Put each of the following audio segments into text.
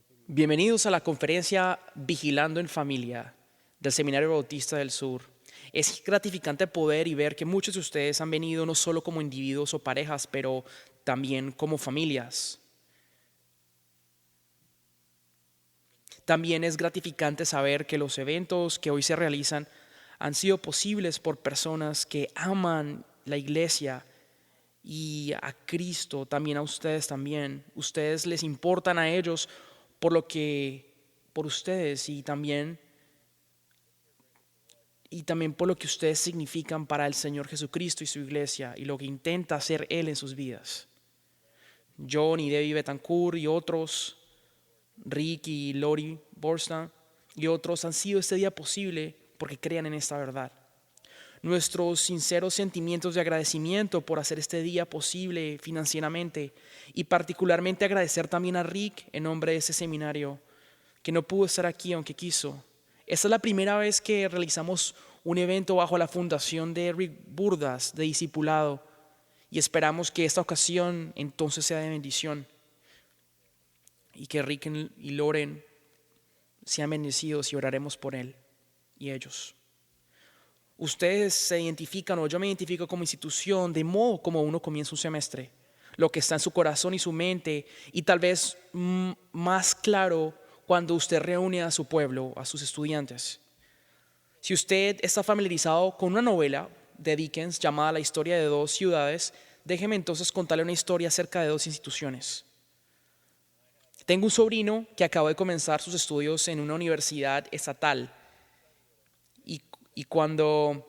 Bienvenidos a la conferencia Vigilando en Familia del Seminario Bautista del Sur. Es gratificante poder y ver que muchos de ustedes han venido no solo como individuos o parejas, pero también como familias. También es gratificante saber que los eventos que hoy se realizan han sido posibles por personas que aman la iglesia y a Cristo, también a ustedes también. Ustedes les importan a ellos por ustedes y también por lo que ustedes significan para el Señor Jesucristo y su iglesia y lo que intenta hacer Él en sus vidas. John y Debbie Betancourt y otros, Rick y Lori Borstam y otros han sido este día posible porque crean en esta verdad. Nuestros sinceros sentimientos de agradecimiento por hacer este día posible financieramente y particularmente agradecer también a Rick en nombre de ese seminario que no pudo estar aquí aunque quiso. Esta es la primera vez que realizamos un evento bajo la fundación de Rick Burdas de discipulado y esperamos que esta ocasión entonces sea de bendición y que Rick y Loren sean bendecidos y oraremos por él y ellos. Ustedes se identifican o yo me identifico como institución de modo como uno comienza un semestre, lo que está en su corazón y su mente y tal vez más claro cuando usted reúne a su pueblo, a sus estudiantes. Si usted está familiarizado con una novela de Dickens llamada La historia de dos ciudades, déjeme entonces contarle una historia acerca de dos instituciones. Tengo un sobrino que acaba de comenzar sus estudios en una universidad estatal y cuando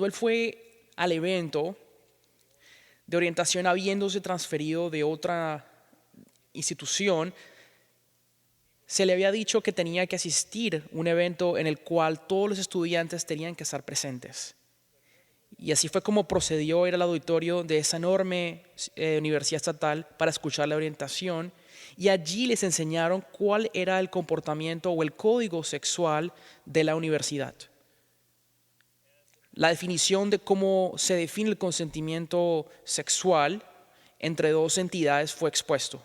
él fue al evento de orientación habiéndose transferido de otra institución, se le había dicho que tenía que asistir a un evento en el cual todos los estudiantes tenían que estar presentes. Y así fue como procedió a ir al auditorio de esa enorme universidad estatal para escuchar la orientación. Y allí les enseñaron cuál era el comportamiento o el código sexual de la universidad. La definición de cómo se define el consentimiento sexual entre dos entidades fue expuesto.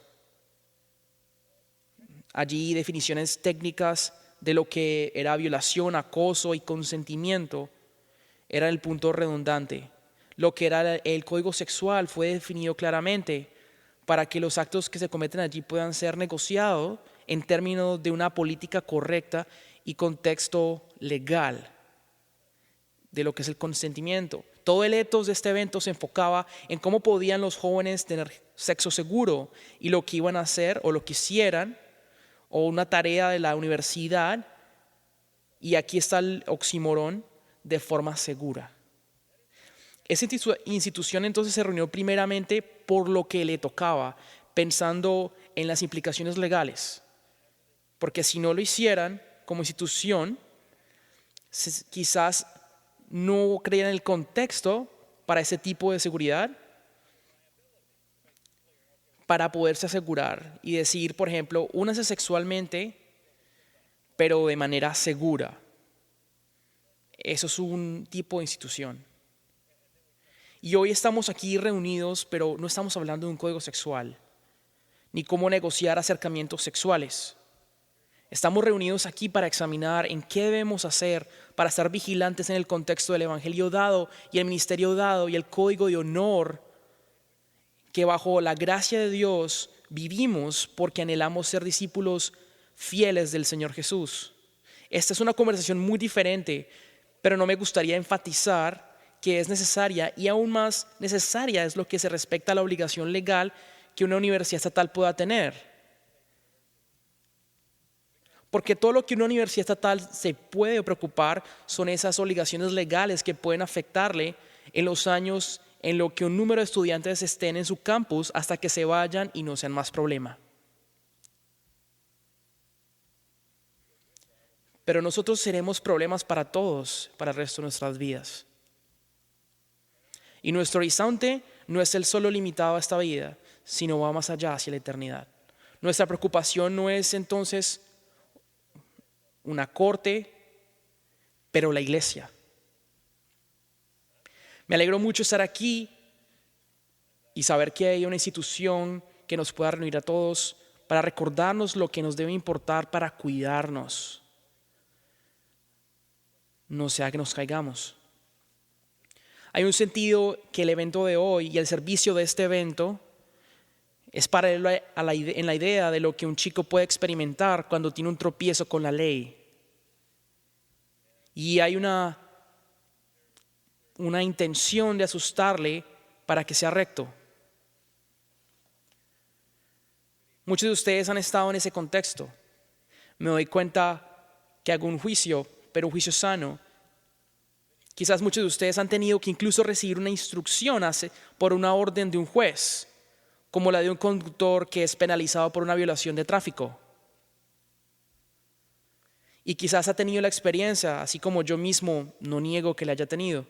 Allí definiciones técnicas de lo que era violación, acoso y consentimiento era el punto redundante. Lo que era el código sexual fue definido claramente para que los actos que se cometen allí puedan ser negociados en términos de una política correcta y contexto legal de lo que es el consentimiento. Todo el etos de este evento se enfocaba en cómo podían los jóvenes tener sexo seguro y lo que iban a hacer o lo que hicieran o una tarea de la universidad, y aquí está el oxímoron, de forma segura. Esa institución entonces se reunió primeramente por lo que le tocaba, pensando en las implicaciones legales, porque si no lo hicieran como institución, quizás no creían el contexto para ese tipo de seguridad, para poderse asegurar y decir, por ejemplo, únanse sexualmente, pero de manera segura. Eso es un tipo de institución. Y hoy estamos aquí reunidos, pero no estamos hablando de un código sexual, ni cómo negociar acercamientos sexuales. Estamos reunidos aquí para examinar en qué debemos hacer para estar vigilantes en el contexto del evangelio dado y el ministerio dado y el código de honor que bajo la gracia de Dios vivimos porque anhelamos ser discípulos fieles del Señor Jesús. Esta es una conversación muy diferente, pero no me gustaría enfatizar que es necesaria y aún más necesaria es lo que se respecta a la obligación legal que una universidad estatal pueda tener. Porque todo lo que una universidad estatal se puede preocupar son esas obligaciones legales que pueden afectarle en los años en lo que un número de estudiantes estén en su campus hasta que se vayan y no sean más problema. Pero nosotros seremos problemas para todos, para el resto de nuestras vidas. Y nuestro horizonte no es el solo limitado a esta vida, sino va más allá hacia la eternidad. Nuestra preocupación no es entonces una corte, pero la iglesia. Me alegro mucho estar aquí y saber que hay una institución que nos pueda reunir a todos para recordarnos lo que nos debe importar para cuidarnos. No sea que nos caigamos. Hay un sentido que el evento de hoy y el servicio de este evento es paralelo en la idea de lo que un chico puede experimentar cuando tiene un tropiezo con la ley. Y hay una intención de asustarle para que sea recto. Muchos de ustedes han estado en ese contexto. Me doy cuenta que hago un juicio, pero un juicio sano. Quizás muchos de ustedes han tenido que incluso recibir una instrucción por una orden de un juez, como la de un conductor que es penalizado por una violación de tráfico. Y quizás ha tenido la experiencia, así como yo mismo no niego que la haya tenido,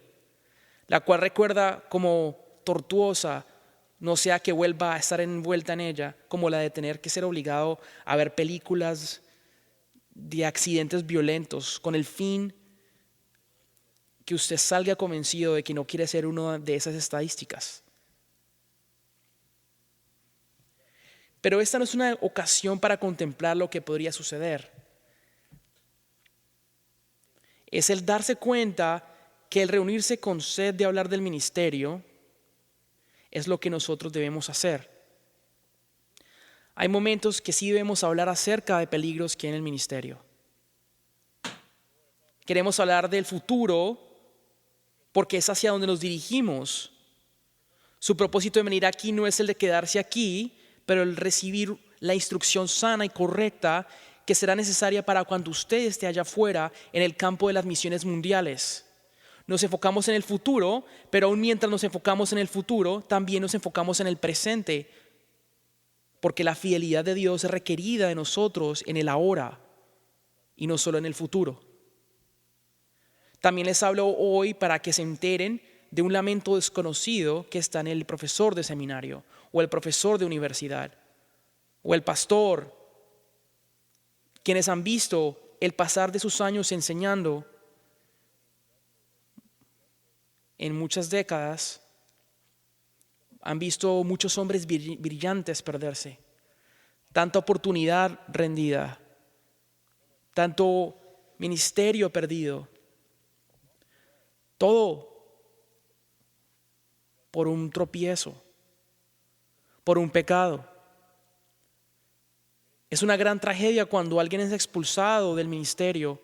la cual recuerda como tortuosa, no sea que vuelva a estar envuelta en ella, como la de tener que ser obligado a ver películas de accidentes violentos con el fin que usted salga convencido de que no quiere ser uno de esas estadísticas. Pero esta no es una ocasión para contemplar lo que podría suceder. Es el darse cuenta que el reunirse con sed de hablar del ministerio es lo que nosotros debemos hacer. Hay momentos que sí debemos hablar acerca de peligros que hay en el ministerio. Queremos hablar del futuro porque es hacia donde nos dirigimos. Su propósito de venir aquí no es el de quedarse aquí, pero el recibir la instrucción sana y correcta que será necesaria para cuando usted esté allá afuera en el campo de las misiones mundiales. Nos enfocamos en el futuro, pero aún mientras nos enfocamos en el futuro, también nos enfocamos en el presente, porque la fidelidad de Dios es requerida de nosotros en el ahora y no solo en el futuro. También les hablo hoy para que se enteren de un lamento desconocido que está en el profesor de seminario, o el profesor de universidad, o el pastor, quienes han visto el pasar de sus años enseñando en muchas décadas, han visto muchos hombres brillantes perderse, tanta oportunidad rendida, tanto ministerio perdido, todo por un tropiezo, por un pecado. Es una gran tragedia cuando alguien es expulsado del ministerio,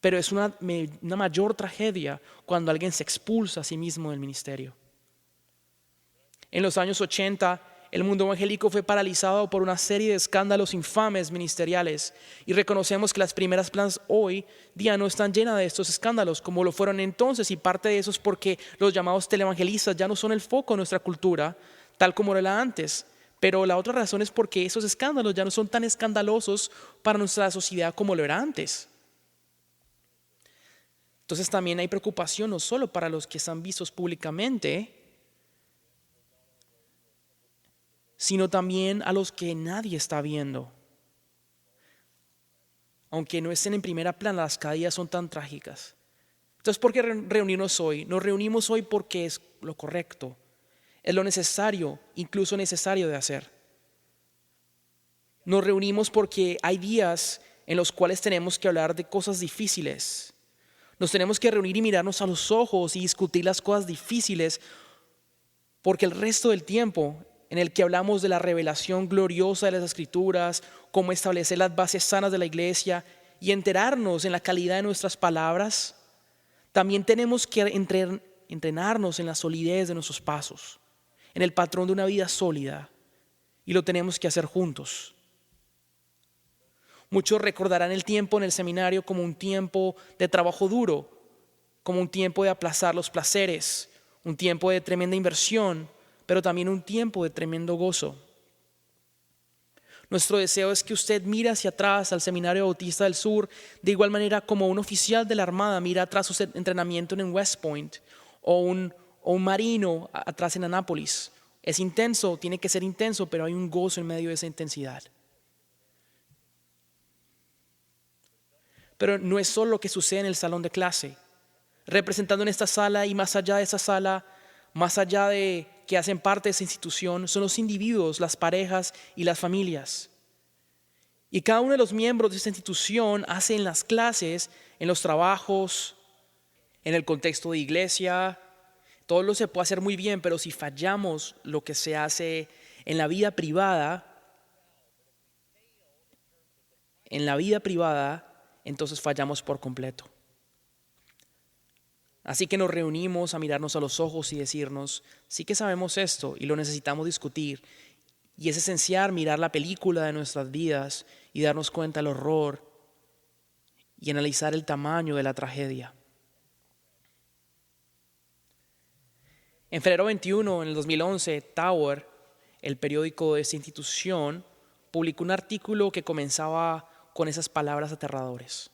pero es una mayor tragedia cuando alguien se expulsa a sí mismo del ministerio. En los años 80, el mundo evangélico fue paralizado por una serie de escándalos infames ministeriales, y reconocemos que las primeras planas hoy día no están llenas de estos escándalos como lo fueron entonces, y parte de eso es porque los llamados televangelistas ya no son el foco de nuestra cultura tal como era antes. Pero la otra razón es porque esos escándalos ya no son tan escandalosos para nuestra sociedad como lo era antes. Entonces también hay preocupación no solo para los que están vistos públicamente, sino también a los que nadie está viendo. Aunque no estén en primera plana, las caídas son tan trágicas. Entonces, ¿por qué reunirnos hoy? Nos reunimos hoy porque es lo correcto, es lo necesario, incluso necesario de hacer. Nos reunimos porque hay días en los cuales tenemos que hablar de cosas difíciles. Nos tenemos que reunir y mirarnos a los ojos y discutir las cosas difíciles, porque el resto del tiempo en el que hablamos de la revelación gloriosa de las Escrituras, cómo establecer las bases sanas de la iglesia y enterarnos en la calidad de nuestras palabras, también tenemos que entrenarnos en la solidez de nuestros pasos, en el patrón de una vida sólida, y lo tenemos que hacer juntos. Muchos recordarán el tiempo en el seminario como un tiempo de trabajo duro, como un tiempo de aplazar los placeres, un tiempo de tremenda inversión, pero también un tiempo de tremendo gozo. Nuestro deseo es que usted mire hacia atrás al Seminario Bautista del Sur de igual manera como un oficial de la Armada mira atrás su entrenamiento en West Point, o un marino atrás en Annapolis. Es intenso, tiene que ser intenso, pero hay un gozo en medio de esa intensidad. Pero no es solo lo que sucede en el salón de clase. Representando en esta sala y más allá de esa sala, más allá de que hacen parte de esa institución son los individuos, las parejas y las familias. Y cada uno de los miembros de esta institución hace en las clases, en los trabajos, en el contexto de iglesia, todo lo se puede hacer muy bien, pero si fallamos lo que se hace en la vida privada, entonces fallamos por completo. Así que nos reunimos a mirarnos a los ojos y decirnos, sí que sabemos esto y lo necesitamos discutir. Y es esencial mirar la película de nuestras vidas y darnos cuenta del horror y analizar el tamaño de la tragedia. En febrero 21, en el 2011, Tower, el periódico de esta institución, publicó un artículo que comenzaba con esas palabras aterradoras.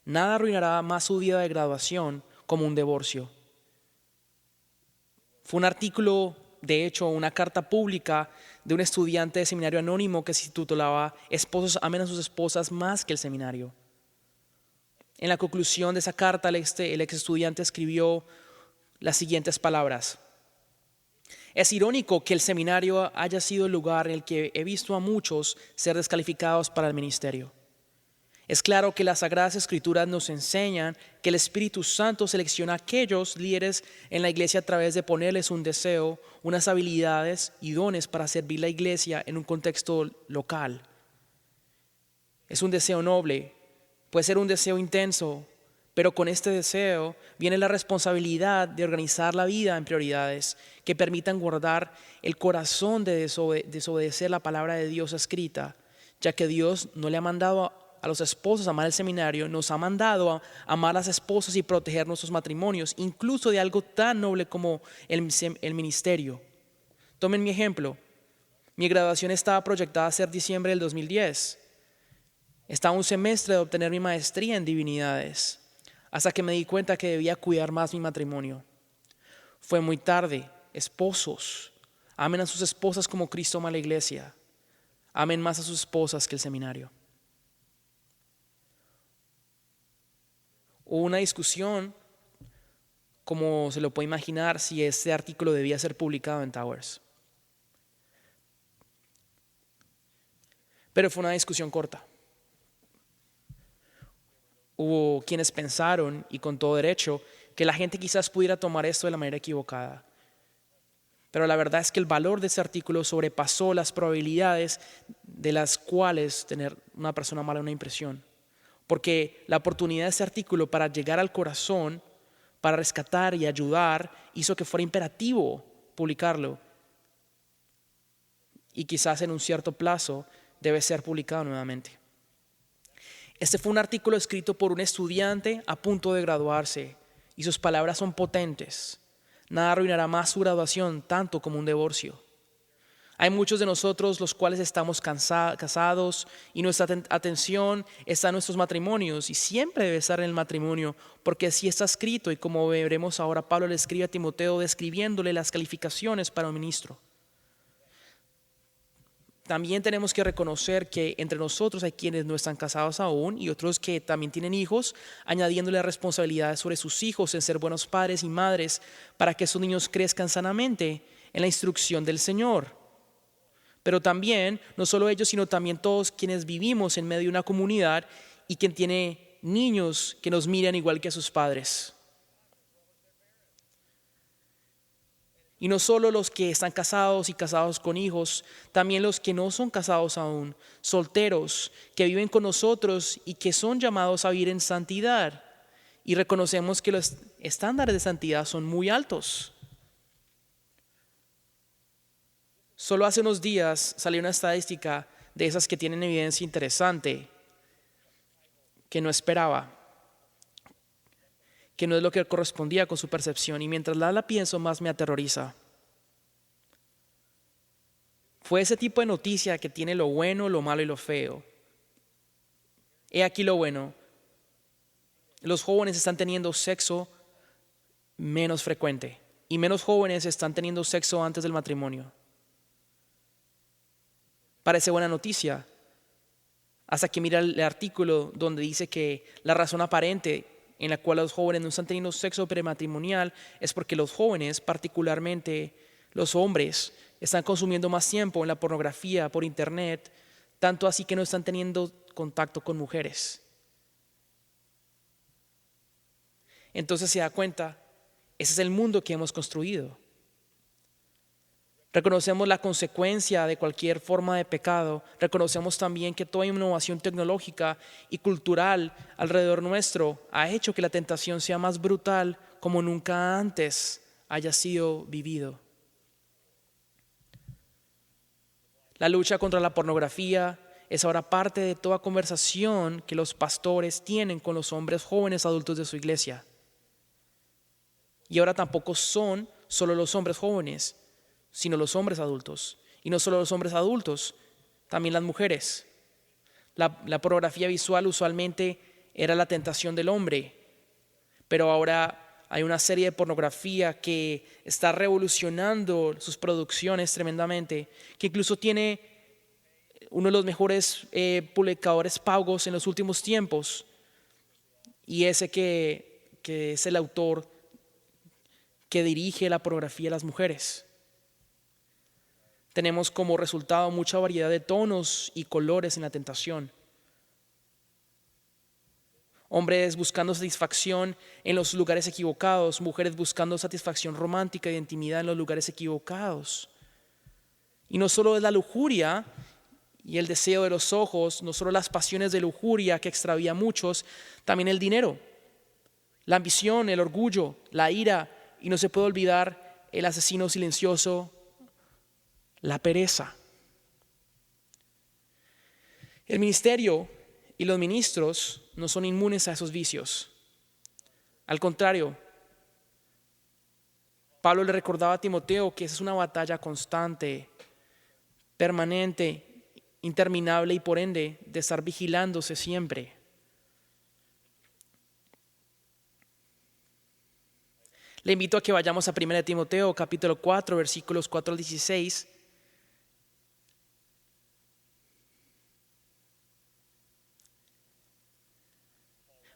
Nada arruinará más su día de graduación como un divorcio. Fue un artículo, de hecho, una carta pública de un estudiante de seminario anónimo que se titulaba "Esposos amen a sus esposas más que el seminario". En la conclusión de esa carta, el ex estudiante escribió las siguientes palabras: es irónico que el seminario haya sido el lugar en el que he visto a muchos ser descalificados para el ministerio. Es claro que las Sagradas Escrituras nos enseñan que el Espíritu Santo selecciona a aquellos líderes en la iglesia a través de ponerles un deseo, unas habilidades y dones para servir la iglesia en un contexto local. Es un deseo noble, puede ser un deseo intenso, pero con este deseo viene la responsabilidad de organizar la vida en prioridades que permitan guardar el corazón de desobedecer la palabra de Dios escrita, ya que Dios no le ha mandado a los esposos a amar el seminario, nos ha mandado a amar a las esposas y proteger nuestros matrimonios, incluso de algo tan noble como el ministerio. Tomen mi ejemplo. Mi graduación estaba proyectada a ser diciembre del 2010. Estaba un semestre de obtener mi maestría en divinidades, hasta que me di cuenta que debía cuidar más mi matrimonio. Fue muy tarde. Esposos, amen a sus esposas como Cristo ama a la iglesia. Amen más a sus esposas que el seminario. Hubo una discusión, como se lo puede imaginar, si este artículo debía ser publicado en Towers. Pero fue una discusión corta. Hubo quienes pensaron, y con todo derecho, que la gente quizás pudiera tomar esto de la manera equivocada. Pero la verdad es que el valor de ese artículo sobrepasó las probabilidades de las cuales tener una persona mala una impresión. Porque la oportunidad de ese artículo para llegar al corazón, para rescatar y ayudar, hizo que fuera imperativo publicarlo. Y quizás en un cierto plazo debe ser publicado nuevamente. Este fue un artículo escrito por un estudiante a punto de graduarse, y sus palabras son potentes. Nada arruinará más su graduación tanto como un divorcio. Hay muchos de nosotros los cuales estamos casados y nuestra atención está en nuestros matrimonios, y siempre debe estar en el matrimonio, porque así está escrito, y como veremos ahora, Pablo le escribe a Timoteo describiéndole las calificaciones para un ministro. También tenemos que reconocer que entre nosotros hay quienes no están casados aún y otros que también tienen hijos, añadiéndole responsabilidades sobre sus hijos en ser buenos padres y madres para que esos niños crezcan sanamente en la instrucción del Señor. Pero también, no solo ellos, sino también todos quienes vivimos en medio de una comunidad y quien tiene niños que nos miran igual que a sus padres. Y no solo los que están casados y casados con hijos, también los que no son casados aún, solteros, que viven con nosotros y que son llamados a vivir en santidad. Y reconocemos que los estándares de santidad son muy altos. Solo hace unos días salió una estadística de esas que tienen evidencia interesante, que no esperaba, que no es lo que correspondía con su percepción, y mientras la pienso más me aterroriza. Fue ese tipo de noticia que tiene lo bueno, lo malo y lo feo. He aquí lo bueno. Los jóvenes están teniendo sexo menos frecuente y menos jóvenes están teniendo sexo antes del matrimonio. Parece buena noticia, hasta que mira el artículo donde dice que la razón aparente en la cual los jóvenes no están teniendo sexo prematrimonial es porque los jóvenes, particularmente los hombres, están consumiendo más tiempo en la pornografía por internet, tanto así que no están teniendo contacto con mujeres. Entonces se da cuenta, ese es el mundo que hemos construido. Reconocemos la consecuencia de cualquier forma de pecado. Reconocemos también que toda innovación tecnológica y cultural alrededor nuestro ha hecho que la tentación sea más brutal como nunca antes haya sido vivido. La lucha contra la pornografía es ahora parte de toda conversación que los pastores tienen con los hombres jóvenes adultos de su iglesia. Y ahora tampoco son solo los hombres jóvenes, sino los hombres adultos. Y no solo los hombres adultos, también las mujeres. La pornografía visual usualmente era la tentación del hombre, pero ahora hay una serie de pornografía que está revolucionando sus producciones tremendamente, que incluso tiene uno de los mejores publicadores pagos en los últimos tiempos, y ese que es el autor que dirige la pornografía a las mujeres. Tenemos como resultado mucha variedad de tonos y colores en la tentación. Hombres buscando satisfacción en los lugares equivocados, mujeres buscando satisfacción romántica y de intimidad en los lugares equivocados. Y no solo es la lujuria y el deseo de los ojos, no solo las pasiones de lujuria que extravía a muchos, también el dinero, la ambición, el orgullo, la ira, y no se puede olvidar el asesino silencioso, la pereza. El ministerio y los ministros no son inmunes a esos vicios. Al contrario, Pablo le recordaba a Timoteo que esa es una batalla constante, permanente, interminable y por ende de estar vigilándose siempre. Le invito a que vayamos a 1 Timoteo capítulo 4 versículos 4 al 16.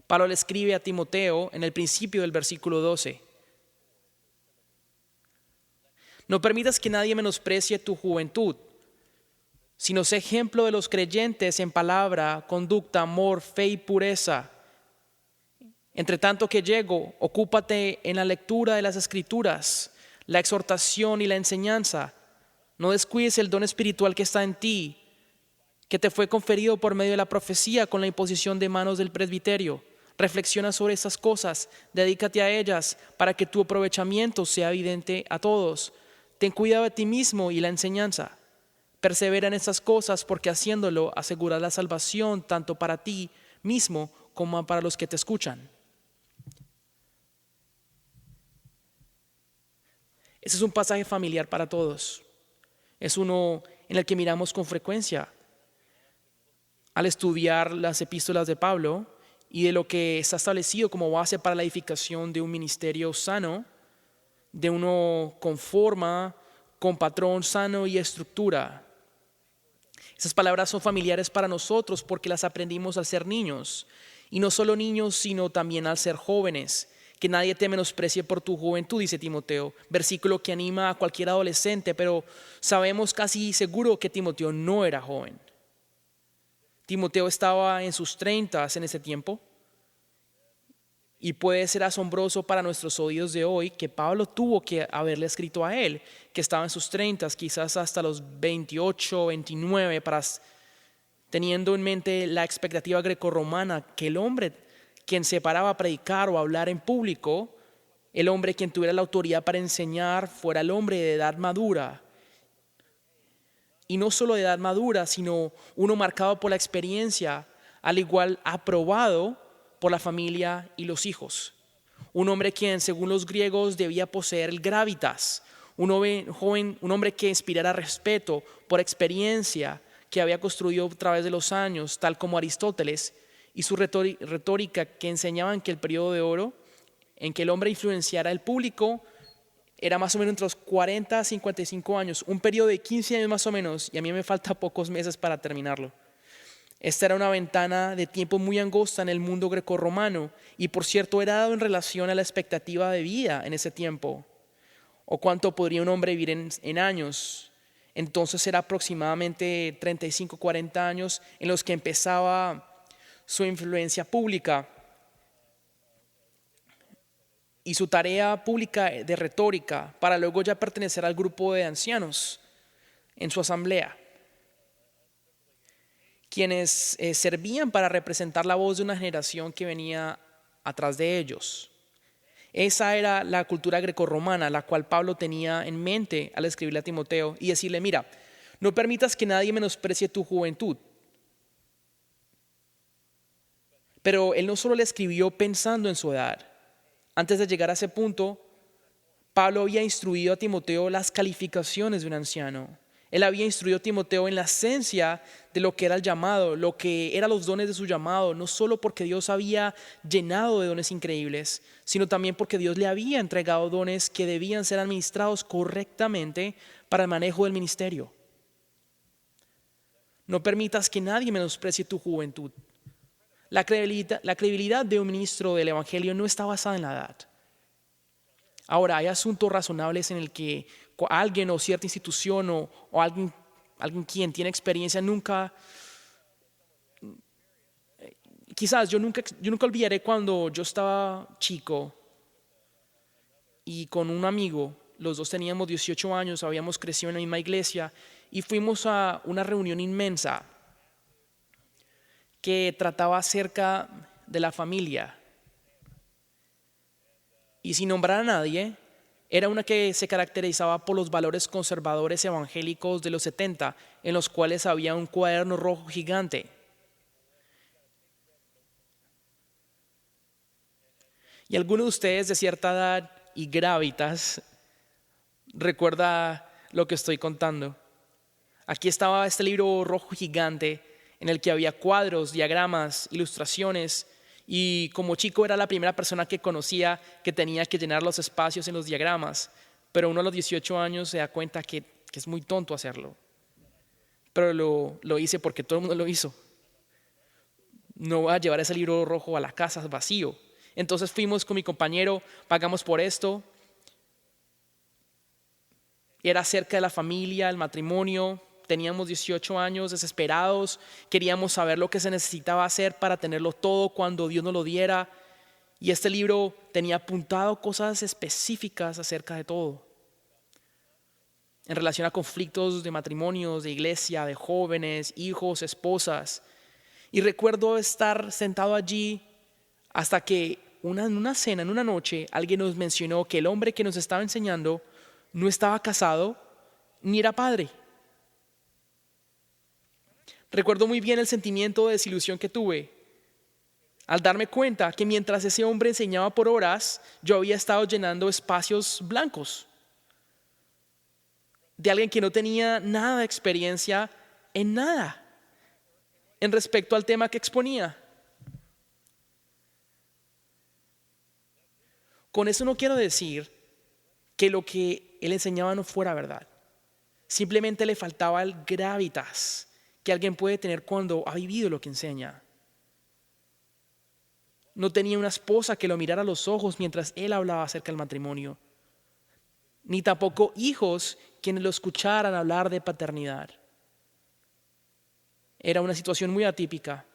Pablo le escribe a Timoteo en el principio del versículo 12. No permitas que nadie menosprecie tu juventud, sino sé ejemplo de los creyentes en palabra, conducta, amor, fe y pureza. Entre tanto que llego, ocúpate en la lectura de las Escrituras, la exhortación y la enseñanza. No descuides el don espiritual que está en ti, que te fue conferido por medio de la profecía con la imposición de manos del presbiterio. Reflexiona sobre estas cosas, dedícate a ellas para que tu aprovechamiento sea evidente a todos. Ten cuidado de ti mismo y la enseñanza. Persevera en estas cosas porque haciéndolo aseguras la salvación tanto para ti mismo como para los que te escuchan. Ese es un pasaje familiar para todos. Es uno en el que miramos con frecuencia al estudiar las epístolas de Pablo y de lo que está establecido como base para la edificación de un ministerio sano, de uno con forma, con patrón sano y estructura. Esas palabras son familiares para nosotros porque las aprendimos al ser niños. Y no solo niños, sino también al ser jóvenes. Que nadie te menosprecie por tu juventud, dice Timoteo. Versículo que anima a cualquier adolescente, pero sabemos casi seguro que Timoteo no era joven. Timoteo estaba en sus 30 en ese tiempo. Y puede ser asombroso para nuestros oídos de hoy que Pablo tuvo que haberle escrito a él, que estaba en sus 30, quizás hasta los 28, 29, teniendo en mente la expectativa grecorromana que el hombre quien se paraba a predicar o a hablar en público, el hombre quien tuviera la autoridad para enseñar, fuera el hombre de edad madura. Y no solo de edad madura, sino uno marcado por la experiencia, al igual aprobado por la familia y los hijos. Un hombre quien, según los griegos, debía poseer el gravitas. Un hombre que inspirara respeto por experiencia que había construido a través de los años, tal como Aristóteles, y su retórica que enseñaban que el periodo de oro en que el hombre influenciara al público era más o menos entre los 40 a 55 años, un periodo de 15 años más o menos, y a mí me falta pocos meses para terminarlo. Esta era una ventana de tiempo muy angosta en el mundo grecorromano y por cierto era dado en relación a la expectativa de vida en ese tiempo o cuánto podría un hombre vivir en años. Entonces era aproximadamente 35, 40 años en los que empezaba su influencia pública y su tarea pública de retórica para luego ya pertenecer al grupo de ancianos en su asamblea, quienes servían para representar la voz de una generación que venía atrás de ellos. Esa era la cultura grecorromana, la cual Pablo tenía en mente al escribirle a Timoteo y decirle, mira, no permitas que nadie menosprecie tu juventud. Pero él no solo le escribió pensando en su edad. Antes de llegar a ese punto, Pablo había instruido a Timoteo las calificaciones de un anciano. Él había instruido a Timoteo en la esencia de lo que era el llamado, lo que eran los dones de su llamado, no solo porque Dios había llenado de dones increíbles, sino también porque Dios le había entregado dones que debían ser administrados correctamente para el manejo del ministerio. No permitas que nadie menosprecie tu juventud. La credibilidad de un ministro del Evangelio no está basada en la edad. Ahora, hay asuntos razonables en el que alguien o cierta institución o alguien quien tiene experiencia quizás yo nunca olvidaré cuando yo estaba chico y con un amigo, los dos teníamos 18 años, habíamos crecido en la misma iglesia y fuimos a una reunión inmensa que trataba acerca de la familia. Y sin nombrar a nadie, era una que se caracterizaba por los valores conservadores evangélicos de los 70, en los cuales había un cuaderno rojo gigante. Y alguno de ustedes de cierta edad y gravitas recuerda lo que estoy contando. Aquí estaba este libro rojo gigante en el que había cuadros, diagramas, ilustraciones. Y como chico era la primera persona que conocía que tenía que llenar los espacios en los diagramas. Pero uno a los 18 años se da cuenta que es muy tonto hacerlo. Pero lo hice porque todo el mundo lo hizo. No voy a llevar ese libro rojo a la casa vacío. Entonces fuimos con mi compañero, pagamos por esto. Era acerca de la familia, el matrimonio. Teníamos 18 años, desesperados, queríamos saber lo que se necesitaba hacer para tenerlo todo cuando Dios nos lo diera. Y este libro tenía apuntado cosas específicas acerca de todo. En relación a conflictos de matrimonios, de iglesia, de jóvenes, hijos, esposas. Y recuerdo estar sentado allí hasta que en una cena, en una noche, alguien nos mencionó que el hombre que nos estaba enseñando no estaba casado ni era padre. Recuerdo muy bien el sentimiento de desilusión que tuve al darme cuenta que mientras ese hombre enseñaba por horas, yo había estado llenando espacios blancos de alguien que no tenía nada de experiencia en nada en respecto al tema que exponía. Con eso no quiero decir que lo que él enseñaba no fuera verdad. Simplemente le faltaba el gravitas que alguien puede tener cuando ha vivido lo que enseña. No tenía una esposa que lo mirara a los ojos mientras él hablaba acerca del matrimonio, ni tampoco hijos quienes lo escucharan hablar de paternidad. Era una situación muy atípica.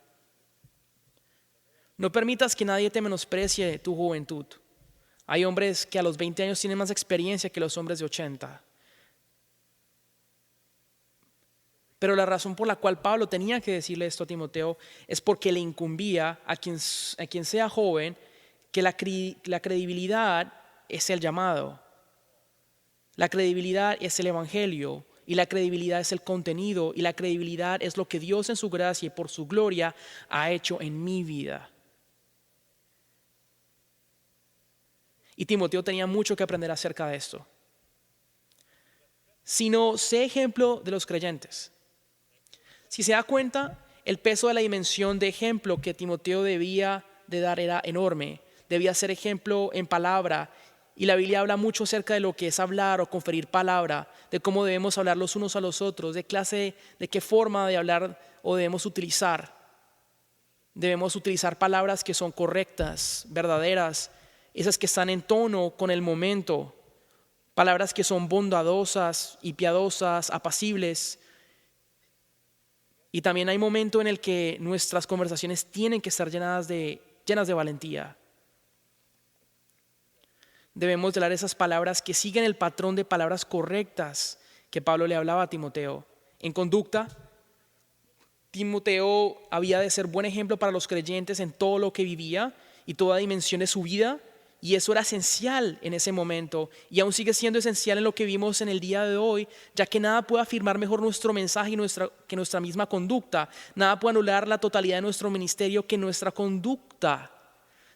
No permitas que nadie te menosprecie tu juventud. Hay hombres que a los 20 años tienen más experiencia que los hombres de 80. Pero la razón por la cual Pablo tenía que decirle esto a Timoteo es porque le incumbía a quien sea joven que la credibilidad es el llamado, la credibilidad es el evangelio y la credibilidad es el contenido y la credibilidad es lo que Dios en su gracia y por su gloria ha hecho en mi vida. Y Timoteo tenía mucho que aprender acerca de esto. Sino sé ejemplo de los creyentes. Si se da cuenta, el peso de la dimensión de ejemplo que Timoteo debía de dar era enorme. Debía ser ejemplo en palabra. Y la Biblia habla mucho acerca de lo que es hablar o conferir palabra, de cómo debemos hablar los unos a los otros, de qué forma de hablar o debemos utilizar. Debemos utilizar palabras que son correctas, verdaderas, esas que están en tono con el momento, palabras que son bondadosas y piadosas, apacibles. Y también hay momento en el que nuestras conversaciones tienen que estar llenas de valentía. Debemos de dar esas palabras que siguen el patrón de palabras correctas que Pablo le hablaba a Timoteo. En conducta, Timoteo había de ser buen ejemplo para los creyentes en todo lo que vivía y toda dimensión de su vida, y eso era esencial en ese momento y aún sigue siendo esencial en lo que vimos en el día de hoy, ya que nada puede afirmar mejor nuestro mensaje que nuestra misma conducta. Nada puede anular la totalidad de nuestro ministerio que nuestra conducta.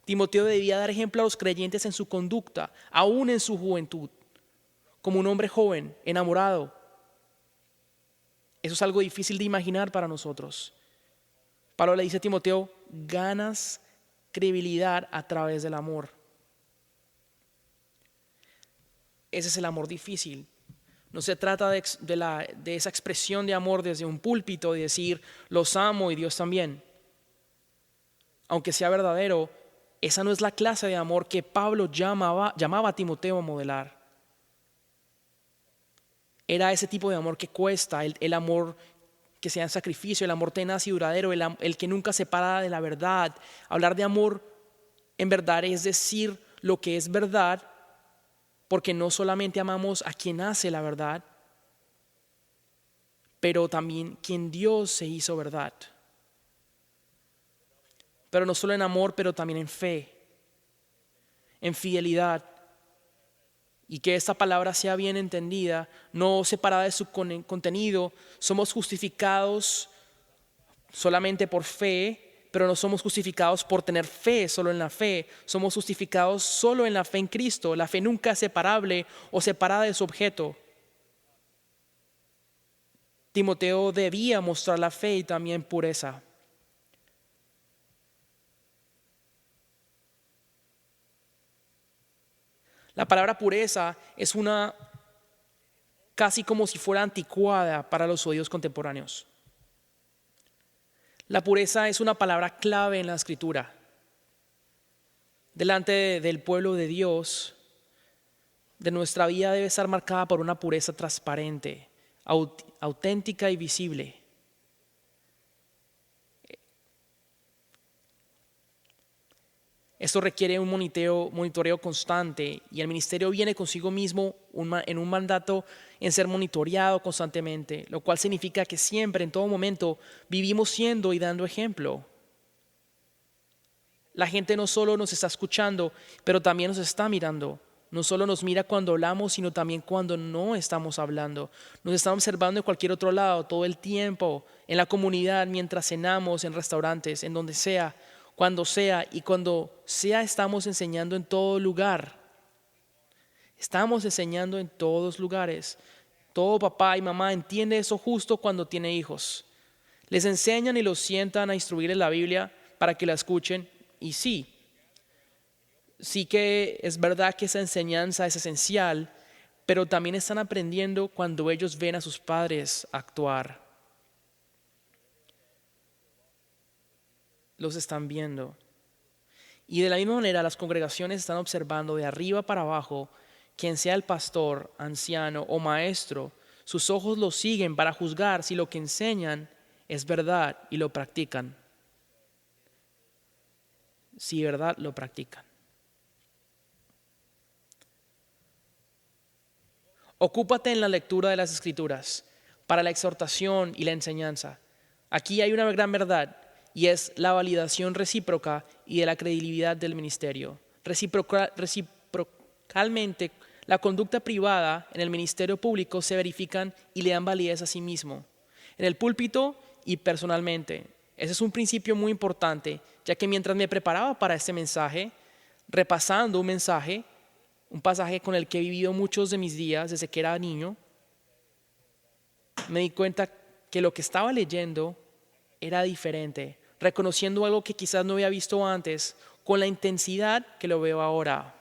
Timoteo debía dar ejemplo a los creyentes en su conducta, aún en su juventud, como un hombre joven, enamorado. Eso es algo difícil de imaginar para nosotros. Pablo le dice a Timoteo: ganas credibilidad a través del amor. Ese es el amor difícil. No se trata de esa expresión de amor desde un púlpito y decir los amo y Dios también. Aunque sea verdadero, esa no es la clase de amor que Pablo llamaba a Timoteo a modelar. Era ese tipo de amor que cuesta, el amor que sea en sacrificio, el amor tenaz y duradero, el que nunca se separa de la verdad. Hablar de amor en verdad es decir lo que es verdad, porque no solamente amamos a quien hace la verdad, pero también quien Dios se hizo verdad. Pero no solo en amor, pero también en fe, en fidelidad. Y que esta palabra sea bien entendida, no separada de su contenido. Somos justificados solamente por fe, pero no somos justificados por tener fe solo en la fe. Somos justificados solo en la fe en Cristo. La fe nunca es separable o separada de su objeto. Timoteo debía mostrar la fe y también pureza. La palabra pureza es una casi como si fuera anticuada para los oídos contemporáneos. La pureza es una palabra clave en la Escritura. Delante del pueblo de Dios, de nuestra vida debe estar marcada por una pureza transparente, auténtica y visible. Esto requiere un monitoreo constante, y el ministerio viene consigo mismo en un mandato en ser monitoreado constantemente, lo cual significa que siempre, en todo momento, vivimos siendo y dando ejemplo. La gente no solo nos está escuchando, pero también nos está mirando. No solo nos mira cuando hablamos, sino también cuando no estamos hablando. Nos están observando en cualquier otro lado, todo el tiempo, en la comunidad, mientras cenamos, en restaurantes, en donde sea, y cuando sea estamos enseñando en todo lugar. Estamos enseñando en todos lugares. Todo papá y mamá entiende eso justo cuando tiene hijos. Les enseñan y los sientan a instruir en la Biblia para que la escuchen. Y sí que es verdad que esa enseñanza es esencial, pero también están aprendiendo cuando ellos ven a sus padres actuar. Los están viendo. Y de la misma manera las congregaciones están observando de arriba para abajo, quien sea el pastor, anciano o maestro. Sus ojos los siguen para juzgar si lo que enseñan es verdad y lo practican. Si verdad lo practican. Ocúpate en la lectura de las Escrituras para la exhortación y la enseñanza. Aquí hay una gran verdad, y es la validación recíproca y de la credibilidad del ministerio. Reciprocalmente, la conducta privada en el ministerio público se verifican y le dan validez a sí mismo, en el púlpito y personalmente. Ese es un principio muy importante, ya que mientras me preparaba para este mensaje, repasando un pasaje con el que he vivido muchos de mis días desde que era niño, me di cuenta que lo que estaba leyendo era diferente, reconociendo algo que quizás no había visto antes, con la intensidad que lo veo ahora.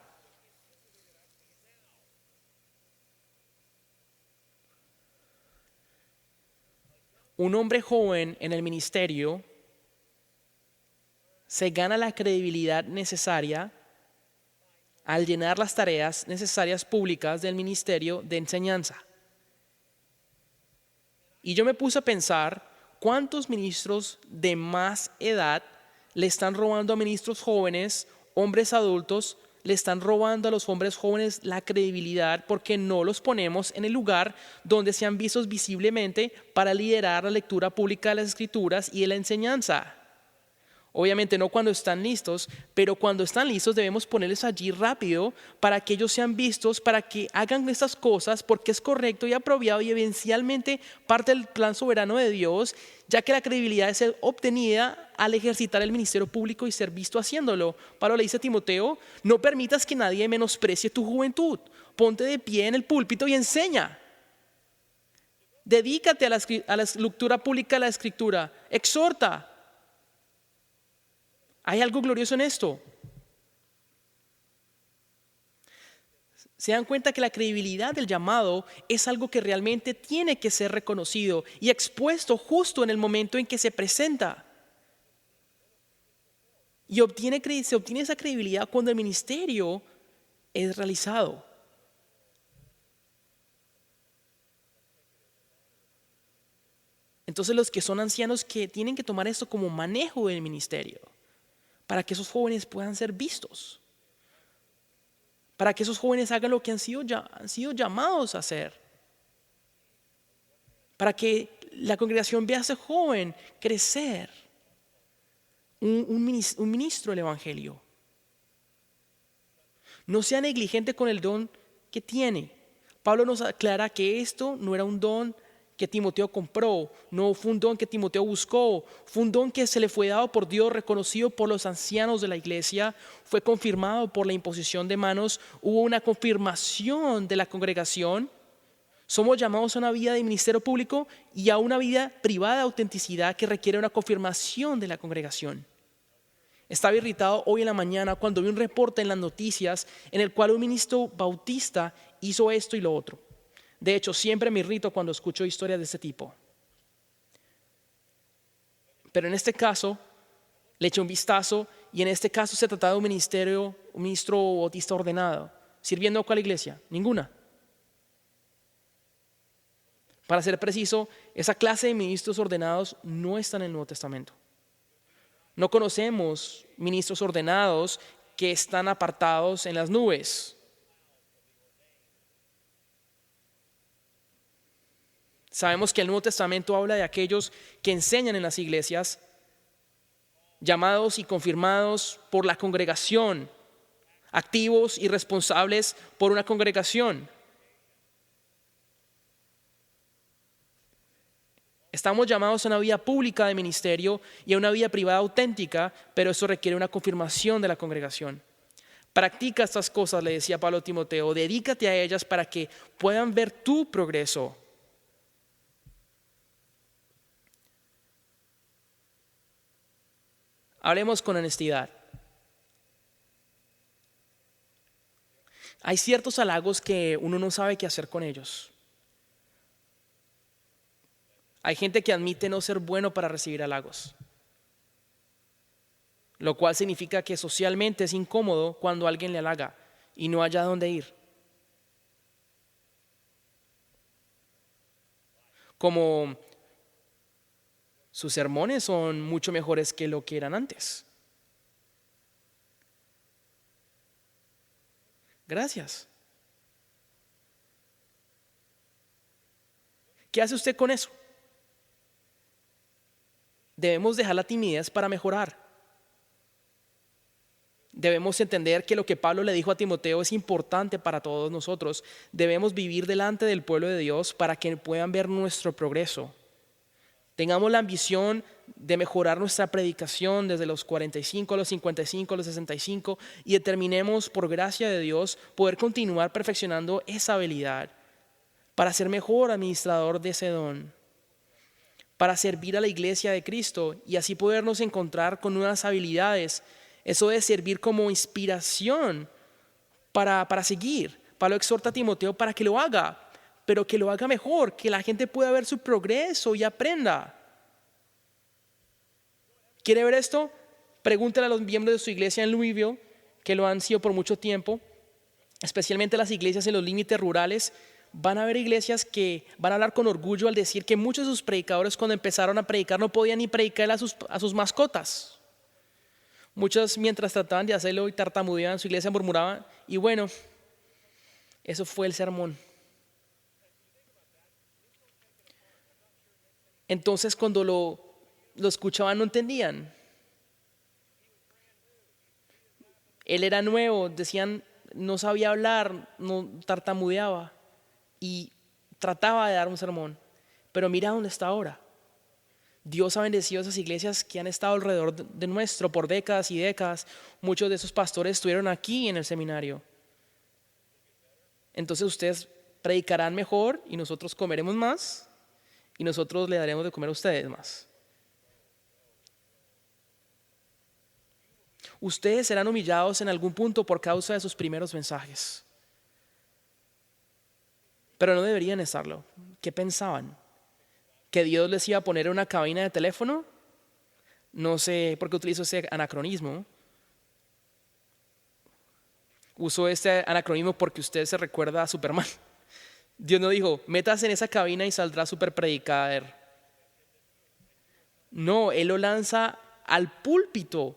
Un hombre joven en el ministerio se gana la credibilidad necesaria al llenar las tareas necesarias públicas del ministerio de enseñanza. Y yo me puse a pensar cuántos ministros de más edad le están robando a ministros jóvenes, hombres adultos, le están robando a los hombres jóvenes la credibilidad porque no los ponemos en el lugar donde sean vistos visiblemente para liderar la lectura pública de las Escrituras y de la enseñanza. Obviamente no cuando están listos, pero cuando están listos debemos ponerles allí rápido para que ellos sean vistos, para que hagan estas cosas porque es correcto y apropiado y evidencialmente parte del plan soberano de Dios, ya que la credibilidad es obtenida al ejercitar el ministerio público y ser visto haciéndolo. Pablo le dice a Timoteo, no permitas que nadie menosprecie tu juventud, ponte de pie en el púlpito y enseña. Dedícate a la lectura pública de la Escritura, exhorta. Hay algo glorioso en esto. Se dan cuenta que la credibilidad del llamado es algo que realmente tiene que ser reconocido y expuesto justo en el momento en que se presenta. Y se obtiene esa credibilidad cuando el ministerio es realizado. Entonces los que son ancianos que tienen que tomar esto como manejo del ministerio, para que esos jóvenes puedan ser vistos, para que esos jóvenes hagan lo que han sido llamados a hacer, para que la congregación vea a ese joven crecer, un ministro del Evangelio. No sea negligente con el don que tiene. Pablo nos aclara que esto no era un don que Timoteo compró, no fue un don que Timoteo buscó, fue un don que se le fue dado por Dios, reconocido por los ancianos de la iglesia, fue confirmado por la imposición de manos, hubo una confirmación de la congregación. Somos llamados a una vida de ministerio público y a una vida privada de autenticidad que requiere una confirmación de la congregación. Estaba irritado hoy en la mañana cuando vi un reporte en las noticias en el cual un ministro bautista hizo esto y lo otro. De hecho, siempre me irrito cuando escucho historias de este tipo. Pero en este caso, le eché un vistazo y en este caso se trataba de un ministro bautista ordenado. ¿Sirviendo a cuál iglesia? Ninguna. Para ser preciso, esa clase de ministros ordenados no está en el Nuevo Testamento. No conocemos ministros ordenados que están apartados en las nubes. Sabemos que el Nuevo Testamento habla de aquellos que enseñan en las iglesias, llamados y confirmados por la congregación, activos y responsables por una congregación. Estamos llamados a una vida pública de ministerio y a una vida privada auténtica, pero eso requiere una confirmación de la congregación. Practica estas cosas, le decía Pablo a Timoteo, dedícate a ellas para que puedan ver tu progreso. Hablemos con honestidad. Hay ciertos halagos que uno no sabe qué hacer con ellos. Hay gente que admite no ser bueno para recibir halagos, lo cual significa que socialmente es incómodo cuando alguien le halaga y no haya dónde ir. Como sus sermones son mucho mejores que lo que eran antes. Gracias. ¿Qué hace usted con eso? Debemos dejar la timidez para mejorar. Debemos entender que lo que Pablo le dijo a Timoteo es importante para todos nosotros. Debemos vivir delante del pueblo de Dios para que puedan ver nuestro progreso. Tengamos la ambición de mejorar nuestra predicación desde los 45, los 55, los 65 y determinemos por gracia de Dios poder continuar perfeccionando esa habilidad para ser mejor administrador de ese don, para servir a la iglesia de Cristo y así podernos encontrar con nuevas habilidades. Eso de servir como inspiración para seguir. Pablo exhorta a Timoteo para que lo haga, pero que lo haga mejor, que la gente pueda ver su progreso y aprenda. ¿Quiere ver esto? Pregúntale a los miembros de su iglesia en Louisville, que lo han sido por mucho tiempo, especialmente las iglesias en los límites rurales. Van a haber iglesias que van a hablar con orgullo al decir que muchos de sus predicadores, cuando empezaron a predicar, no podían ni predicar a sus mascotas. Muchos, mientras trataban de hacerlo y tartamudeaban en su iglesia, murmuraban, y bueno, eso fue el sermón. Entonces, cuando lo escuchaban, no entendían. Él era nuevo, decían, no sabía hablar, no tartamudeaba y trataba de dar un sermón. Pero mira dónde está ahora. Dios ha bendecido esas iglesias que han estado alrededor de nuestro por décadas y décadas. Muchos de esos pastores estuvieron aquí en el seminario. Entonces ustedes predicarán mejor y nosotros comeremos más y nosotros le daremos de comer a ustedes más. Ustedes serán humillados en algún punto por causa de sus primeros mensajes. Pero no deberían estarlo. ¿Qué pensaban? ¿Que Dios les iba a poner una cabina de teléfono? No sé por qué utilizo ese anacronismo. Uso este anacronismo porque usted se recuerda a Superman. Dios no dijo, métase en esa cabina y saldrá super predicador. No, Él lo lanza al púlpito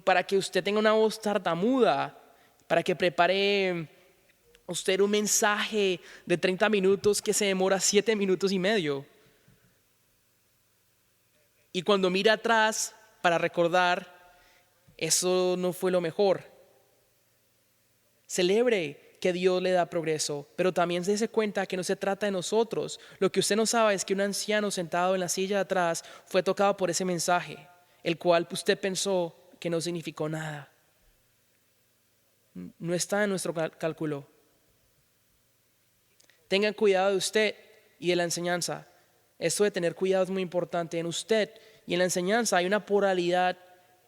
para que usted tenga una voz tartamuda, para que prepare usted un mensaje de 30 minutos que se demora 7 minutos y medio. Y cuando mira atrás para recordar, eso no fue lo mejor. Celebre que Dios le da progreso, pero también se dé cuenta que no se trata de nosotros. Lo que usted no sabe es que un anciano sentado en la silla de atrás fue tocado por ese mensaje, el cual usted pensó que no significó nada. No está en nuestro cálculo. Tengan cuidado de usted y de la enseñanza. Esto de tener cuidado es muy importante. En usted y en la enseñanza hay una pluralidad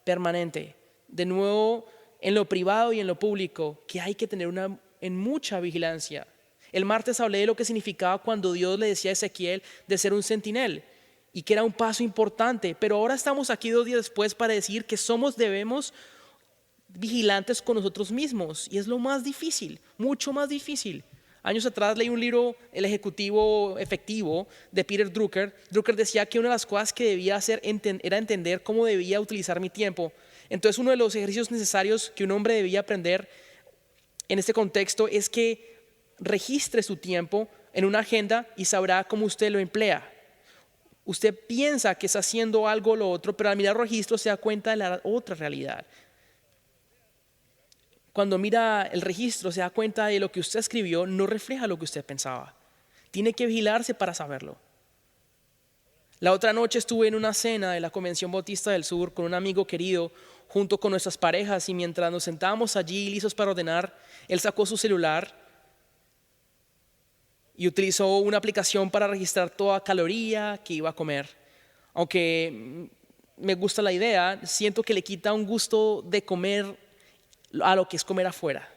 permanente. De nuevo, en lo privado y en lo público, que hay que tener en mucha vigilancia. El martes hablé de lo que significaba cuando Dios le decía a Ezequiel de ser un centinel y que era un paso importante, pero ahora estamos aquí 2 días después para decir que debemos vigilantes con nosotros mismos, y es lo más difícil, mucho más difícil. Años atrás leí un libro, El Ejecutivo Efectivo, de Peter Drucker. Drucker decía que una de las cosas que debía hacer era entender cómo debía utilizar mi tiempo. Entonces, uno de los ejercicios necesarios que un hombre debía aprender en este contexto es que registre su tiempo en una agenda y sabrá cómo usted lo emplea. Usted piensa que está haciendo algo o lo otro, pero al mirar el registro se da cuenta de la otra realidad. Cuando mira el registro se da cuenta de lo que usted escribió no refleja lo que usted pensaba. Tiene que vigilarse para saberlo. La otra noche estuve en una cena de la Convención Bautista del Sur con un amigo querido junto con nuestras parejas, y mientras nos sentábamos allí listos para ordenar, él sacó su celular y utilizó una aplicación para registrar toda caloría que iba a comer. Aunque me gusta la idea, siento que le quita un gusto de comer a lo que es comer afuera.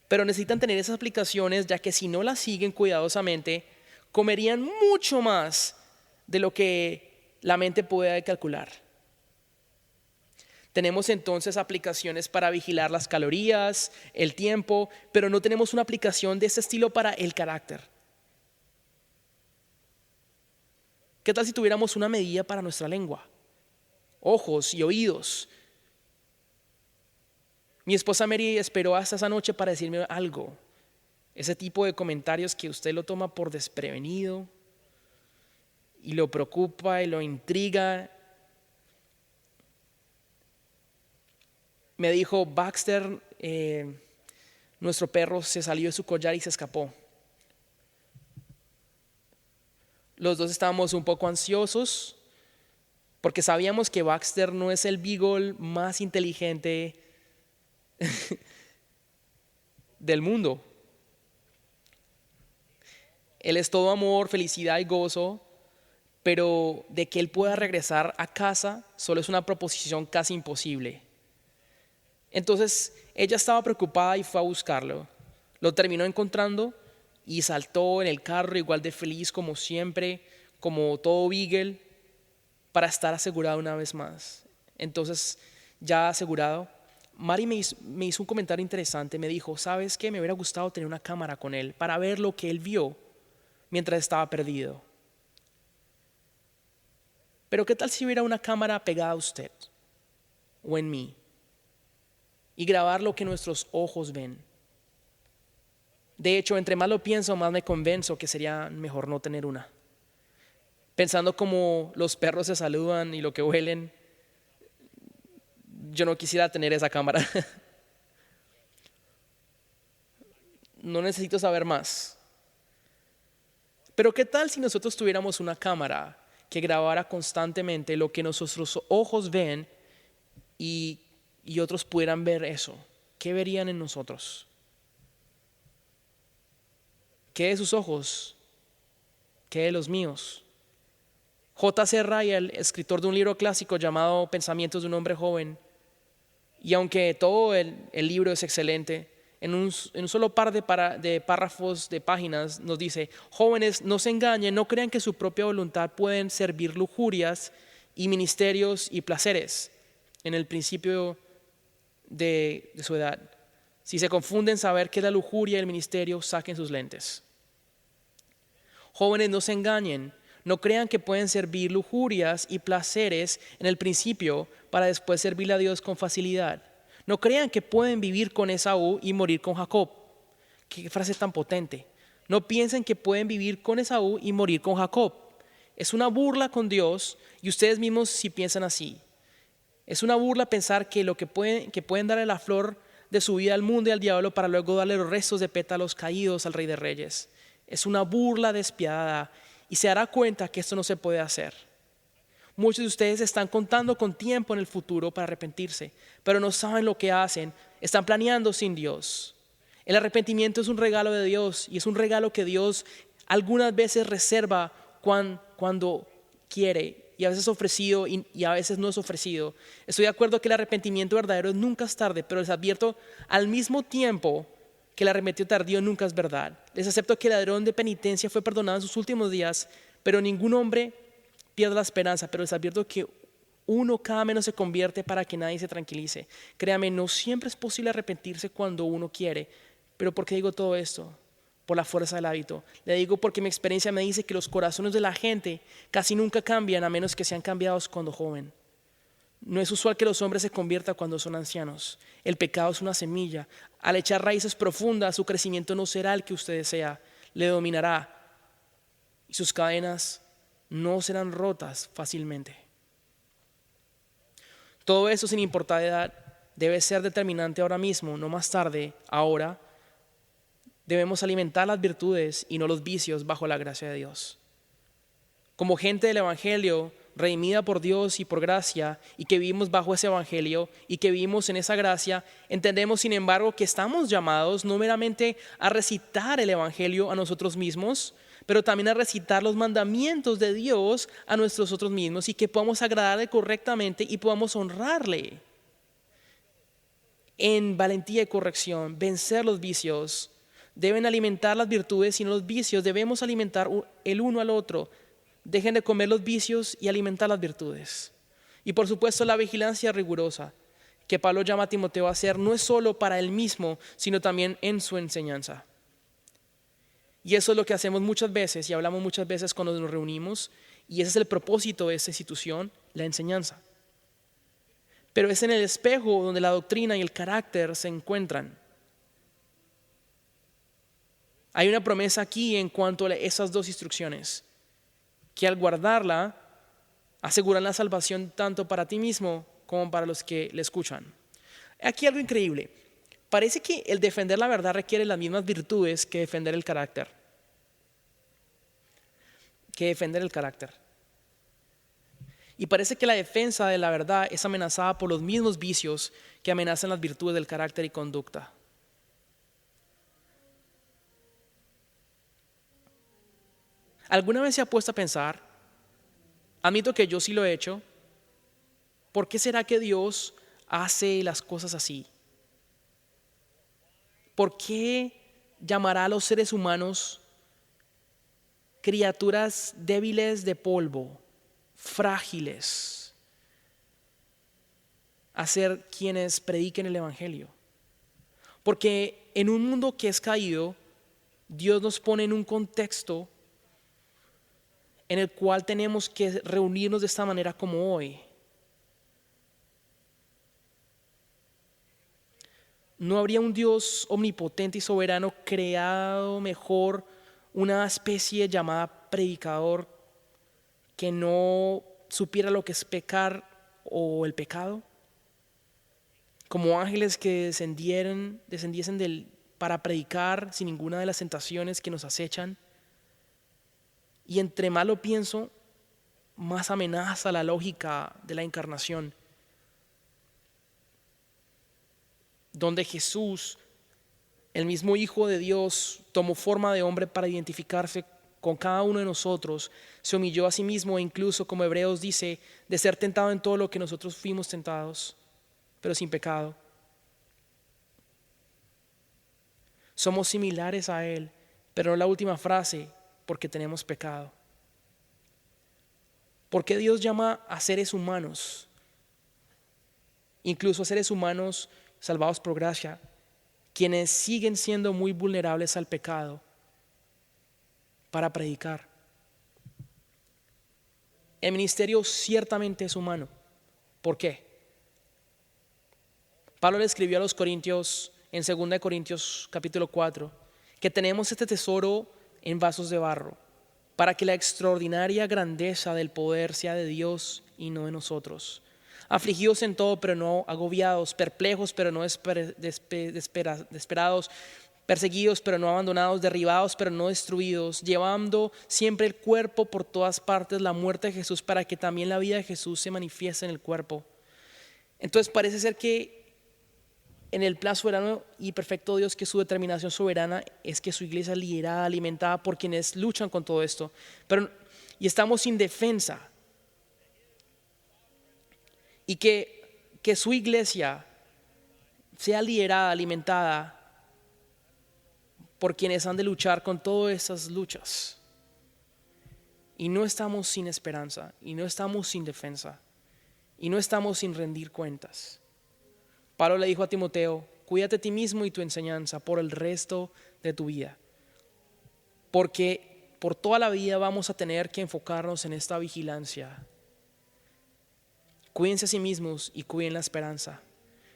Pero necesitan tener esas aplicaciones, ya que si no las siguen cuidadosamente, comerían mucho más de lo que la mente puede calcular. Tenemos entonces aplicaciones para vigilar las calorías, el tiempo, pero no tenemos una aplicación de este estilo para el carácter. ¿Qué tal si tuviéramos una medida para nuestra lengua, ojos y oídos? Mi esposa Mary esperó hasta esa noche para decirme algo. Ese tipo de comentarios que usted lo toma por desprevenido y lo preocupa y lo intriga. Me dijo, Baxter, nuestro perro se salió de su collar y se escapó. Los dos estábamos un poco ansiosos porque sabíamos que Baxter no es el beagle más inteligente del mundo. Él es todo amor, felicidad y gozo, pero de que él pueda regresar a casa solo es una proposición casi imposible. Entonces ella estaba preocupada y fue a buscarlo. Lo terminó encontrando y saltó en el carro igual de feliz como siempre, como todo beagle. para estar asegurado una vez más. Entonces, ya asegurado, Mari me hizo un comentario interesante. Me dijo, ¿sabes qué? Me hubiera gustado tener una cámara con él para ver lo que él vio mientras estaba perdido. Pero ¿qué tal si hubiera una cámara pegada a usted o en mí y grabar lo que nuestros ojos ven? De hecho, entre más lo pienso, más me convenzo que sería mejor no tener una. Pensando como los perros se saludan y lo que huelen, yo no quisiera tener esa cámara. No necesito saber más. Pero ¿qué tal si nosotros tuviéramos una cámara que grabara constantemente lo que nuestros ojos ven y otros pudieran ver eso? ¿Qué verían en nosotros? ¿Qué de sus ojos? ¿Qué de los míos? J.C. Ryle, escritor de un libro clásico llamado Pensamientos de un hombre joven, y aunque todo el libro es excelente, en un solo par de párrafos de páginas nos dice: jóvenes, no se engañen, no crean que su propia voluntad pueden servir lujurias y ministerios y placeres en el principio de su edad. Si se confunden saber qué es la lujuria y el ministerio, saquen sus lentes. Jóvenes, no se engañen, no crean que pueden servir lujurias y placeres en el principio para después servirle a Dios con facilidad. No crean que pueden vivir con Esaú y morir con Jacob. Qué frase tan potente. No piensen que pueden vivir con Esaú y morir con Jacob. Es una burla con Dios, y ustedes mismos si piensan así. Es una burla pensar que pueden darle la flor de su vida al mundo y al diablo para luego darle los restos de pétalos caídos al Rey de Reyes. Es una burla despiadada, y se dará cuenta que esto no se puede hacer. Muchos de ustedes están contando con tiempo en el futuro para arrepentirse, pero no saben lo que hacen. Están planeando sin Dios. El arrepentimiento es un regalo de Dios, y es un regalo que Dios algunas veces reserva cuando quiere, y a veces es ofrecido y a veces no es ofrecido. Estoy de acuerdo que el arrepentimiento verdadero nunca es tarde, pero les advierto al mismo tiempo que el arrepentimiento tardío nunca es verdad. Les acepto que el ladrón de penitencia fue perdonado en sus últimos días, pero ningún hombre pierde la esperanza. Pero les advierto que uno cada menos se convierte para que nadie se tranquilice. Créame, no siempre es posible arrepentirse cuando uno quiere. Pero ¿por qué digo todo esto? Por la fuerza del hábito. Le digo porque mi experiencia me dice que los corazones de la gente casi nunca cambian a menos que sean cambiados cuando joven. No es usual que los hombres se conviertan cuando son ancianos. El pecado es una semilla. Al echar raíces profundas, su crecimiento no será el que usted desea. Le dominará y sus cadenas no serán rotas fácilmente. Todo eso, sin importar de edad, debe ser determinante ahora mismo, no más tarde. Ahora debemos alimentar las virtudes y no los vicios bajo la gracia de Dios. Como gente del Evangelio, redimida por Dios y por gracia, y que vivimos bajo ese Evangelio y que vivimos en esa gracia, entendemos sin embargo que estamos llamados no meramente a recitar el Evangelio a nosotros mismos, pero también a recitar los mandamientos de Dios a nosotros mismos, y que podamos agradarle correctamente y podamos honrarle en valentía y corrección. Vencer los vicios deben alimentar las virtudes, y no los vicios. Debemos alimentar el uno al otro. Dejen de comer los vicios y alimentar las virtudes. Y por supuesto la vigilancia rigurosa que Pablo llama a Timoteo a hacer no es solo para él mismo, sino también en su enseñanza. Y eso es lo que hacemos muchas veces y hablamos muchas veces cuando nos reunimos, y ese es el propósito de esta institución, la enseñanza. Pero es en el espejo donde la doctrina y el carácter se encuentran. Hay una promesa aquí en cuanto a esas dos instrucciones, que al guardarla aseguran la salvación tanto para ti mismo como para los que le escuchan. Aquí algo increíble. Parece que el defender la verdad requiere las mismas virtudes que defender el carácter. Y parece que la defensa de la verdad es amenazada por los mismos vicios que amenazan las virtudes del carácter y conducta. ¿Alguna vez se ha puesto a pensar? Admito que yo sí lo he hecho. ¿Por qué será que Dios hace las cosas así? ¿Por qué llamará a los seres humanos criaturas débiles de polvo, frágiles a ser quienes prediquen el Evangelio. Porque en un mundo que es caído, Dios nos pone en un contexto en el cual tenemos que reunirnos de esta manera como hoy. ¿No habría un Dios omnipotente y soberano creado mejor una especie llamada predicador que no supiera lo que es pecar o el pecado? Como ángeles que descendiesen para predicar sin ninguna de las tentaciones que nos acechan. Y entre más lo pienso, más amenaza la lógica de la encarnación, donde Jesús, el mismo Hijo de Dios, tomó forma de hombre para identificarse con cada uno de nosotros, se humilló a sí mismo e incluso, como Hebreos dice, de ser tentado en todo lo que nosotros fuimos tentados, pero sin pecado. Somos similares a Él, pero no la última frase, porque tenemos pecado. ¿Por qué Dios llama a seres humanos, incluso a seres humanos salvados por gracia, quienes siguen siendo muy vulnerables al pecado, para predicar? El ministerio ciertamente es humano. ¿Por qué? Pablo le escribió a los Corintios en 2 Corintios capítulo 4 que tenemos este tesoro en vasos de barro, para que la extraordinaria grandeza del poder sea de Dios y no de nosotros. Afligidos en todo, pero no agobiados, perplejos, pero no desesperados, perseguidos, pero no abandonados, derribados, pero no destruidos, llevando siempre el cuerpo por todas partes, la muerte de Jesús, para que también la vida de Jesús se manifieste en el cuerpo. Entonces parece ser que en el plan soberano y perfecto de Dios, que su determinación soberana es que su iglesia es liderada, alimentada por quienes luchan con todo esto. Y estamos sin defensa. Y que su iglesia sea liderada, alimentada por quienes han de luchar con todas esas luchas. Y no estamos sin esperanza, y no estamos sin defensa, y no estamos sin rendir cuentas. Pablo le dijo a Timoteo: cuídate a ti mismo y tu enseñanza por el resto de tu vida, porque por toda la vida vamos a tener que enfocarnos en esta vigilancia. Cuídense a sí mismos y cuiden la esperanza.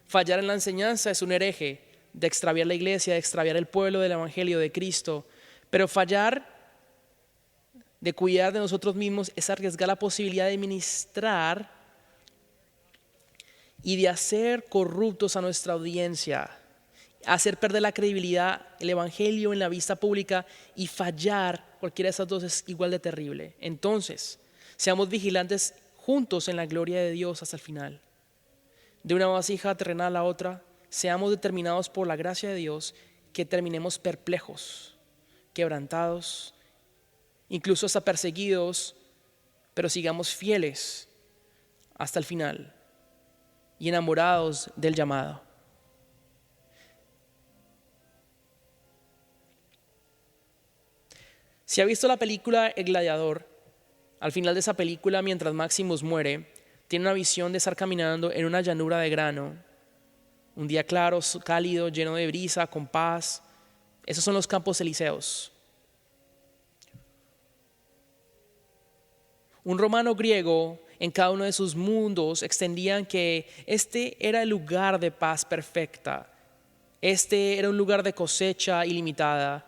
Fallar en la enseñanza es un hereje, de extraviar la iglesia, de extraviar el pueblo del evangelio de Cristo. Pero fallar de cuidar de nosotros mismos es arriesgar la posibilidad de ministrar y de hacer corruptos a nuestra audiencia, hacer perder la credibilidad, el evangelio en la vista pública, y fallar cualquiera de esas dos es igual de terrible. Entonces, seamos vigilantes juntos en la gloria de Dios hasta el final. De una vasija terrenal a otra, seamos determinados por la gracia de Dios que terminemos perplejos, quebrantados, incluso hasta perseguidos, pero sigamos fieles hasta el final y enamorados del llamado. Si ha visto la película El Gladiador, al final de esa película, mientras Maximus muere, tiene una visión de estar caminando en una llanura de grano, un día claro, cálido, lleno de brisa, con paz. Esos son los campos elíseos. Un romano griego en cada uno de sus mundos extendían que este era el lugar de paz perfecta. Este era un lugar de cosecha ilimitada.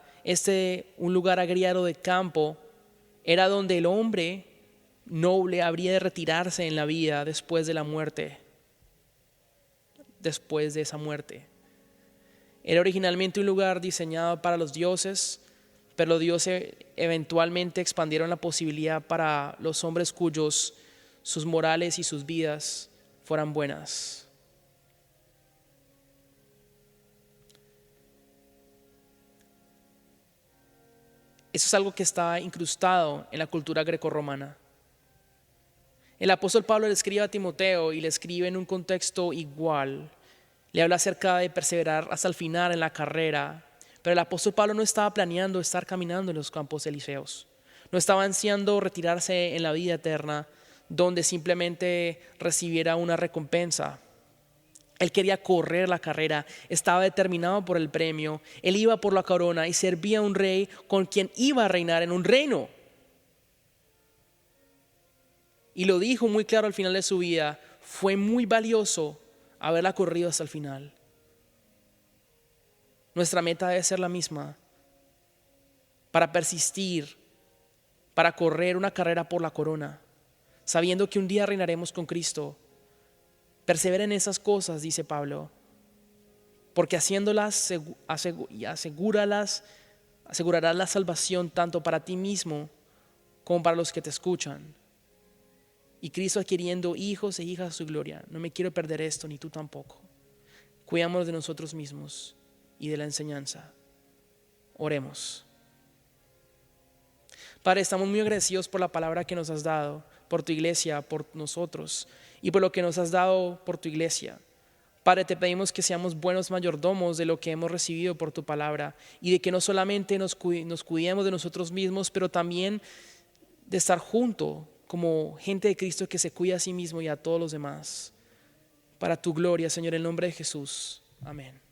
Un lugar agriado de campo, era donde el hombre noble habría de retirarse en la vida después de la muerte. Después de esa muerte. Era originalmente un lugar diseñado para los dioses, pero los dioses eventualmente expandieron la posibilidad para los hombres cuyos sus morales y sus vidas fueran buenas. Eso es algo que está incrustado en la cultura grecorromana. El apóstol Pablo le escribe a Timoteo y le escribe en un contexto igual. Le habla acerca de perseverar hasta el final en la carrera. Pero el apóstol Pablo no estaba planeando estar caminando en los campos elíseos. No estaba ansiando retirarse en la vida eterna, donde simplemente recibiera una recompensa. Él quería correr la carrera, estaba determinado por el premio, él iba por la corona y servía a un rey con quien iba a reinar en un reino. Y lo dijo muy claro al final de su vida, fue muy valioso haberla corrido hasta el final. Nuestra meta debe ser la misma, para persistir, para correr una carrera por la corona, sabiendo que un día reinaremos con Cristo. Persevera en esas cosas, dice Pablo, porque haciéndolas asegurarás la salvación tanto para ti mismo como para los que te escuchan. Y Cristo adquiriendo hijos e hijas a su gloria. No me quiero perder esto, ni tú tampoco. Cuidamos de nosotros mismos y de la enseñanza. Oremos. Padre, estamos muy agradecidos por la palabra que nos has dado, por tu iglesia, por nosotros y por lo que nos has dado por tu iglesia. Padre, te pedimos que seamos buenos mayordomos de lo que hemos recibido por tu palabra y de que no solamente nos cuidemos de nosotros mismos, pero también de estar junto como gente de Cristo que se cuida a sí mismo y a todos los demás. Para tu gloria, Señor, en el nombre de Jesús. Amén.